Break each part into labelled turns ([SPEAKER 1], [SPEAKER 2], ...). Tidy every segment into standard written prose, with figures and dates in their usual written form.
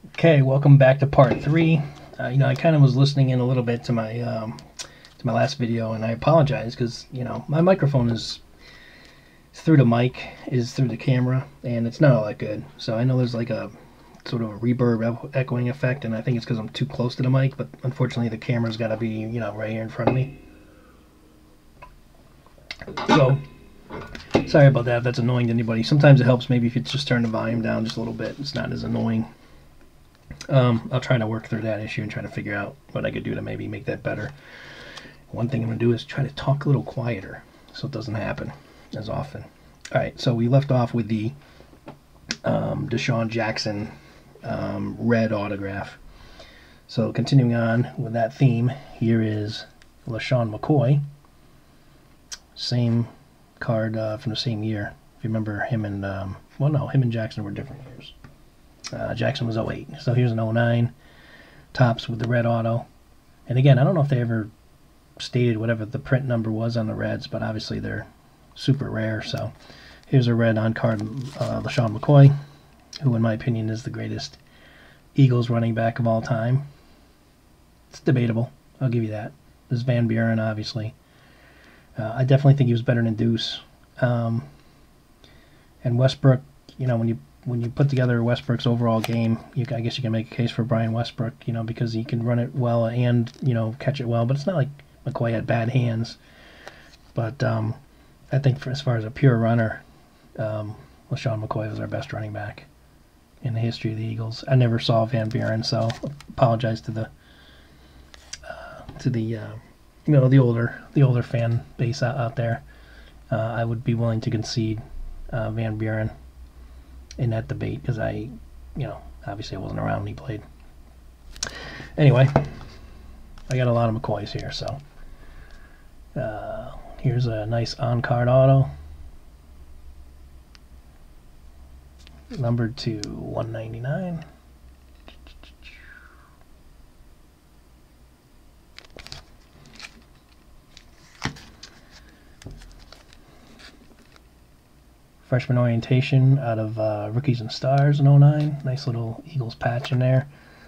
[SPEAKER 1] Okay, welcome back to part 3. I kind of was listening in a little bit to my last video, and I apologize because my microphone is through the mic, is through the camera, and it's not all that good. So I know there's like a sort of a reverb echoing effect, and I think it's because I'm too close to the mic. But unfortunately, the camera's got to be right here in front of me. So sorry about that. If that's annoying to anybody. Sometimes it helps maybe if you just turn the volume down just a little bit. It's not as annoying. I'll try to work through that issue and try to figure out what I could do to maybe make that better. One thing I'm going to do is try to talk a little quieter so it doesn't happen as often. Alright, so we left off with the Deshaun Jackson red autograph. So continuing on with that theme, here is Lashawn Mccoy. Same card from the same year. If you remember him and, him and Jackson were different years. Jackson was 08. So here's an 09. Tops with the red auto. And again, I don't know if they ever stated whatever the print number was on the reds, but obviously they're super rare. So here's a red on-card Lashawn Mccoy, who in my opinion is the greatest Eagles running back of all time. It's debatable. I'll give you that. There's Van Buren, obviously. I definitely think he was better than Deuce. And Westbrook, when you put together Westbrook's overall game, I guess you can make a case for Brian Westbrook, because he can run it well and, catch it well. But it's not like McCoy had bad hands. But I think as far as a pure runner, Lashawn McCoy was our best running back in the history of the Eagles. I never saw Van Buren, so apologize to the older fan base out there. I would be willing to concede Van Buren in that debate because obviously I wasn't around when he played. Anyway, I got a lot of McCoys here, so here's a nice on-card auto, numbered to 199. Freshman orientation out of Rookies and Stars in 09. Nice little Eagles patch in there.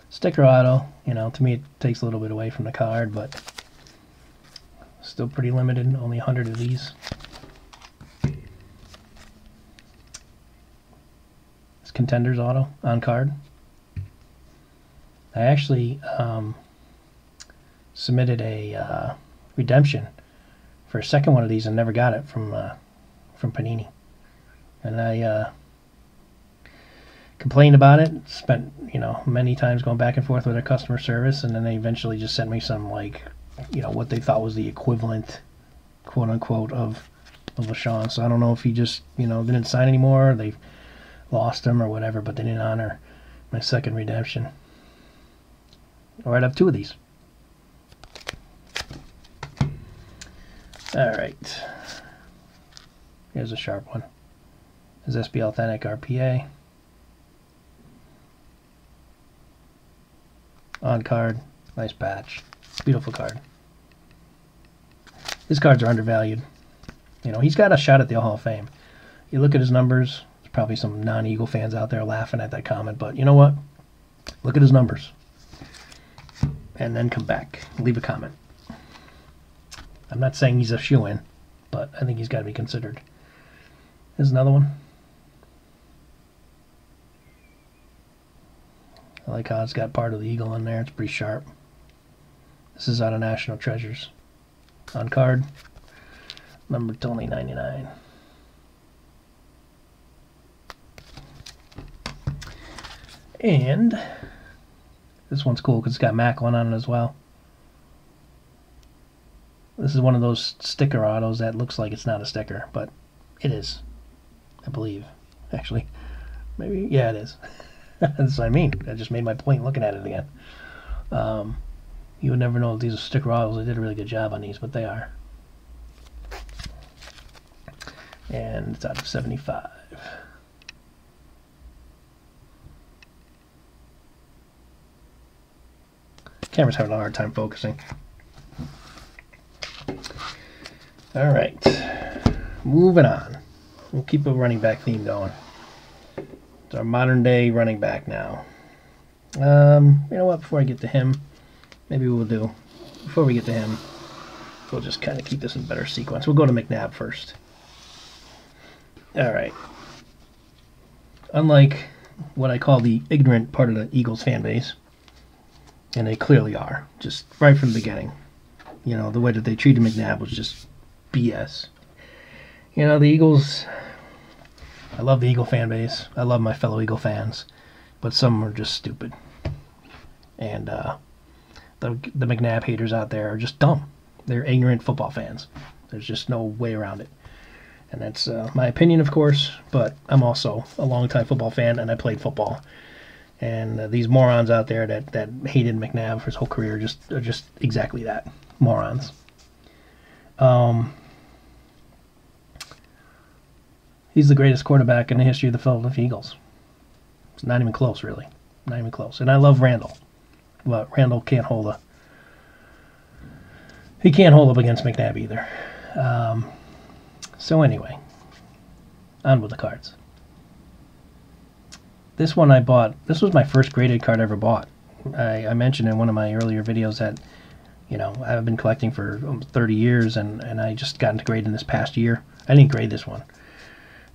[SPEAKER 1] Sticker auto, to me it takes a little bit away from the card, but still pretty limited. Only 100 of these. It's Contenders auto on card. I actually submitted a redemption for a second one of these and never got it from Panini. And I complained about it, spent, many times going back and forth with their customer service, and then they eventually just sent me some, what they thought was the equivalent, quote-unquote, of LaShawn. So I don't know if he just, didn't sign anymore, or they lost him or whatever, but they didn't honor my second redemption. All right, I have 2 of these. All right. Here's a sharp one. Is SB Authentic RPA. On card, nice patch. Beautiful card. His cards are undervalued. He's got a shot at the Hall of Fame. You look at his numbers, there's probably some non-Eagle fans out there laughing at that comment, but you know what? Look at his numbers. And then come back. Leave a comment. I'm not saying he's a shoo-in, but I think he's got to be considered. Here's another one. I like how it's got part of the eagle in there. It's pretty sharp. This is out of National Treasures. On card. Numbered to only 99. And this one's cool because it's got Macklin on it as well. This is one of those sticker autos that looks like it's not a sticker, but it is. I believe. Actually. Maybe. Yeah, it is. That's what I mean. I just made my point looking at it again. You would never know if these are sticker autos. They did a really good job on these, but they are. And it's out of 75. Camera's having a hard time focusing. All right. Moving on. We'll keep a running back theme going. It's our modern day running back now. You know what? Before I get to him, maybe we'll do. Before we get to him, we'll just kind of keep this in better sequence. We'll go to McNabb first. All right. Unlike what I call the ignorant part of the Eagles fan base, and they clearly are, just right from the beginning. You know, the way that they treated McNabb was just BS. You know, the Eagles, I love the Eagle fan base. I love my fellow Eagle fans, but some are just stupid. And the McNabb haters out there are just dumb. They're ignorant football fans. There's just no way around it. And that's my opinion, of course, but I'm also a longtime football fan, and I played football. And these morons out there that hated McNabb for his whole career are just exactly that, morons. He's the greatest quarterback in the history of the Philadelphia Eagles. It's not even close, really. Not even close. And I love Randall, but Randall can't hold a... He can't hold up against McNabb either. So anyway, on with the cards. This one I bought. This was my first graded card I ever bought. I mentioned in one of my earlier videos that, you know, I've been collecting for 30 years, and I just got into grading this past year. I didn't grade this one.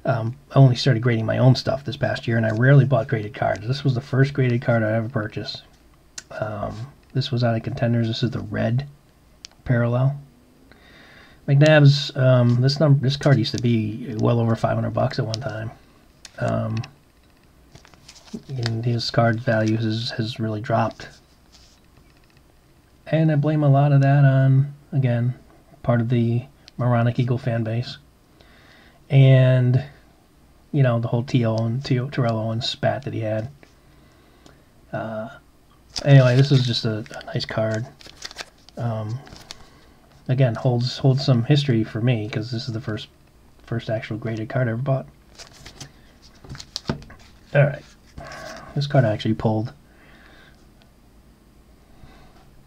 [SPEAKER 1] I only started grading my own stuff this past year, and I rarely bought graded cards. This was the first graded card I ever purchased. This was out of Contenders. This is the red Parallel. McNabb's this card used to be well over $500 at one time. And his card value has really dropped. And I blame a lot of that on, again, part of the moronic Eagle fan base. And, you know, the whole Terrell Owens spat that he had. Anyway, this is just a nice card. Again, holds some history for me, because this is the first actual graded card I ever bought. Alright. This card I actually pulled.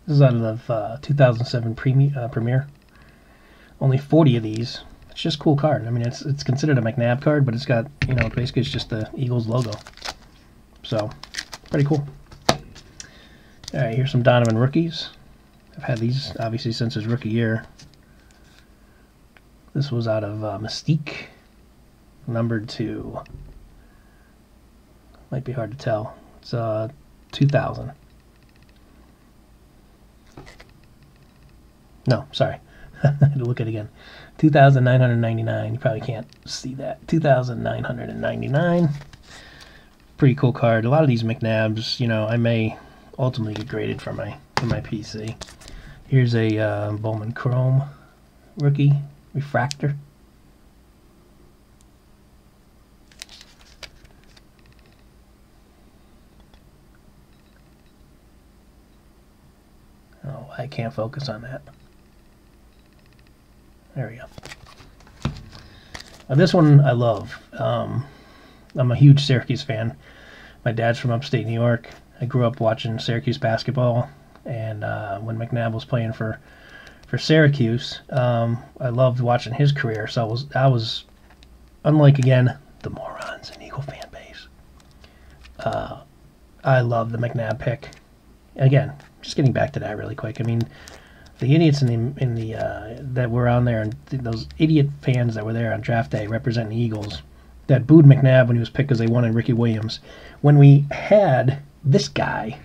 [SPEAKER 1] This is out of 2007 Premier. Only 40 of these. It's just a cool card. I mean, it's considered a McNabb card, but it's got, you know, basically it's just the Eagles logo. So, pretty cool. Alright, here's some Donovan Rookies. I've had these, obviously, since his rookie year. This was out of Mystique, numbered to... Might be hard to tell. It's 2000. No, sorry. I had to look at it again. 2,999. You probably can't see that. 2,999. Pretty cool card. A lot of these McNabbs, you know, I may ultimately get graded for my PC. Here's a Bowman Chrome rookie refractor. Oh, I can't focus on that. There we go. Now this one I love. I'm a huge Syracuse fan. My dad's from upstate New York. I grew up watching Syracuse basketball, and when McNabb was playing for Syracuse, I loved watching his career. So I was unlike, again, the morons in Eagle fan base. I love the McNabb pick. Again, just getting back to that really quick. I mean, the idiots in the that were on there, and those idiot fans that were there on draft day representing the Eagles, that booed McNabb when he was picked because they wanted Ricky Williams, when we had this guy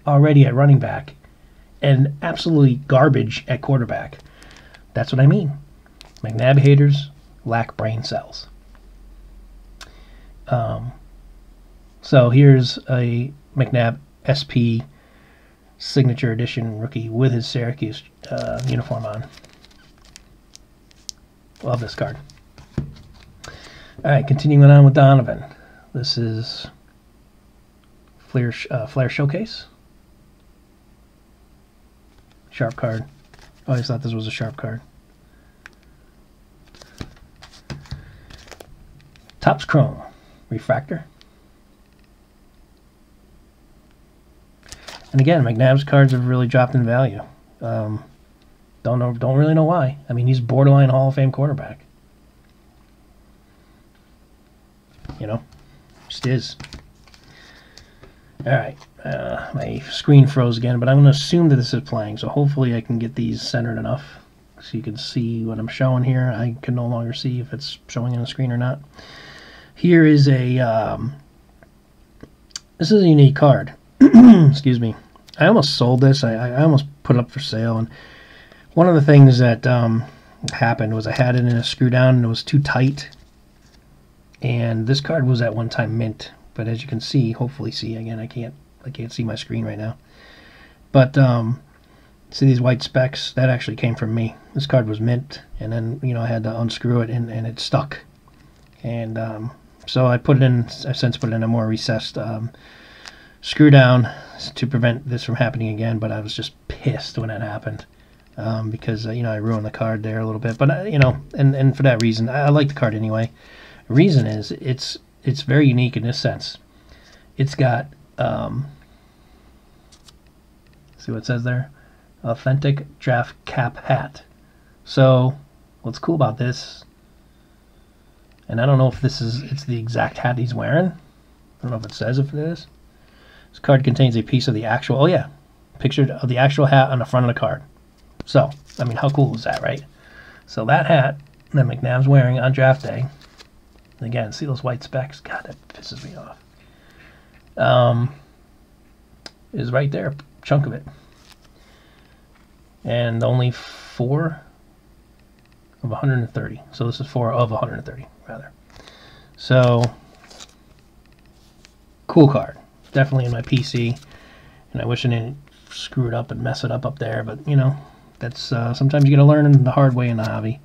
[SPEAKER 1] already at running back and absolutely garbage at quarterback. That's what I mean. McNabb haters lack brain cells. So here's a McNabb SP Signature Edition rookie with his Syracuse uniform on. Love this card. Alright, continuing on with Donovan. This is Flair Showcase. Sharp card. I always thought this was a sharp card. Topps Chrome refractor. And again, McNabb's cards have really dropped in value. Don't really know why. I mean, he's borderline Hall of Fame quarterback. You know, just is. All right, my screen froze again, but I'm going to assume that this is playing, so hopefully I can get these centered enough so you can see what I'm showing here. I can no longer see if it's showing on the screen or not. Here is a this is a unique card. Excuse me. I almost sold this. I almost put it up for sale, and one of the things that happened was I had it in a screw down and it was too tight, and this card was at one time mint, but as you can see, hopefully see again, I can't see my screen right now, but see these white specks, that actually came from me. This card was mint, and then I had to unscrew it, and it stuck, and so I've since put it in a more recessed screw down to prevent this from happening again. But I was just pissed when it happened, because I ruined the card there a little bit, but and for that reason I like the card anyway. The reason is it's very unique in this sense. It's got see what it says there, authentic draft cap hat. So what's cool about this, and I don't know if it's the exact hat he's wearing, I don't know if it says if it is. This card contains a piece of the actual, oh yeah, picture of the actual hat on the front of the card. So, I mean, how cool is that, right? So that hat that McNabb's wearing on draft day, again, see those white specks? God, that pisses me off. Is right there, a chunk of it. And only 4 of 130. So this is 4 of 130, rather. So, cool card. Definitely in my PC, and I wish I didn't screw it up and mess it up there, but that's sometimes you gotta learn the hard way in the hobby,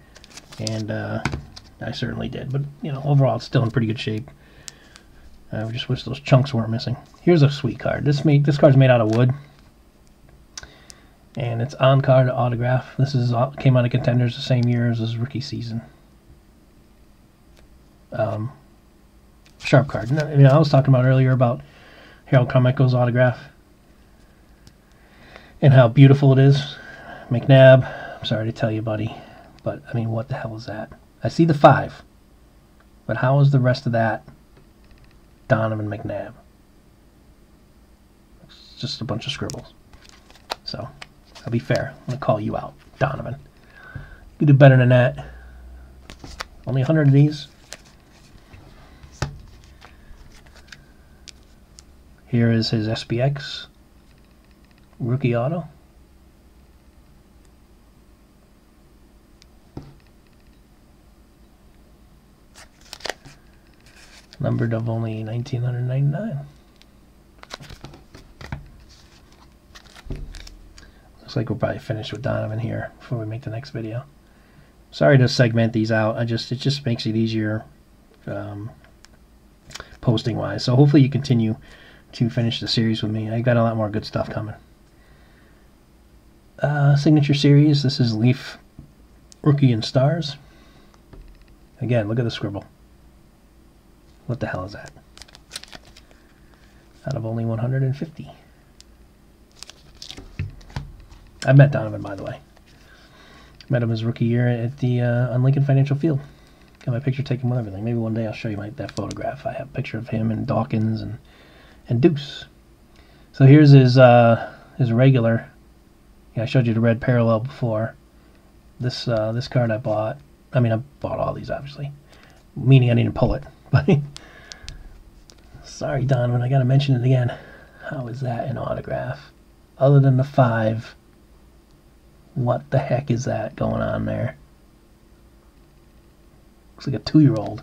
[SPEAKER 1] and I certainly did. But overall it's still in pretty good shape. I just wish those chunks weren't missing. Here's a sweet card. This card's made out of wood, and it's on card autograph. This came out of Contenders the same year as his rookie season. Sharp card. I was talking about earlier about Harold Carmichael's autograph and how beautiful it is. McNabb, I'm sorry to tell you, buddy, but I mean, what the hell is that? I see the 5, but how is the rest of that Donovan McNabb? It's just a bunch of scribbles. So I'll be fair, I'm gonna call you out, Donovan. You do better than that. Only 100 of these. Here is his SPX rookie auto. Numbered of only 1,999. Looks like we'll probably finish with Donovan here before we make the next video. Sorry to segment these out. It just makes it easier posting wise. So hopefully you continue to finish the series with me. I got a lot more good stuff coming. Signature series. This is Leaf Rookie and Stars. Again, look at the scribble. What the hell is that? Out of only 150. I met Donovan, by the way. Met him his rookie year at the on Lincoln Financial Field. Got my picture taken with everything. Maybe one day I'll show you that photograph. I have a picture of him and Dawkins and Deuce. So here's his regular. Yeah, I showed you the red parallel before. This card I bought. I mean, I bought all these obviously, meaning I didn't pull it. But sorry, Donovan, I got to mention it again. How is that an autograph? Other than the 5, what the heck is that going on there? Looks like a 2-year-old.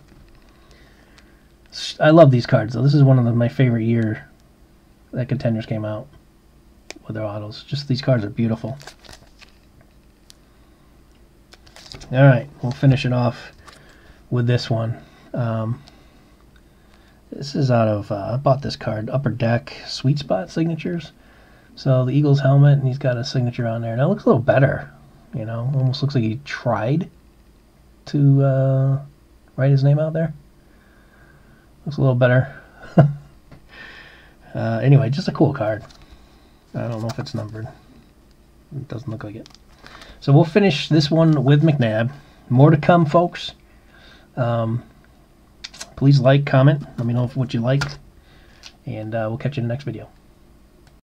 [SPEAKER 1] I love these cards, though. This is one of my favorite year that Contenders came out with their autos. Just these cards are beautiful. All right, we'll finish it off with this one. This is out of, I bought this card, Upper Deck Sweet Spot Signatures. So the Eagles helmet, and he's got a signature on there. Now it looks a little better, almost looks like he tried to write his name out there. Looks a little better. Anyway, just a cool card. I don't know if it's numbered. It doesn't look like it. So we'll finish this one with McNabb. More to come, folks. Please like, comment, let me know what you liked, and we'll catch you in the next video.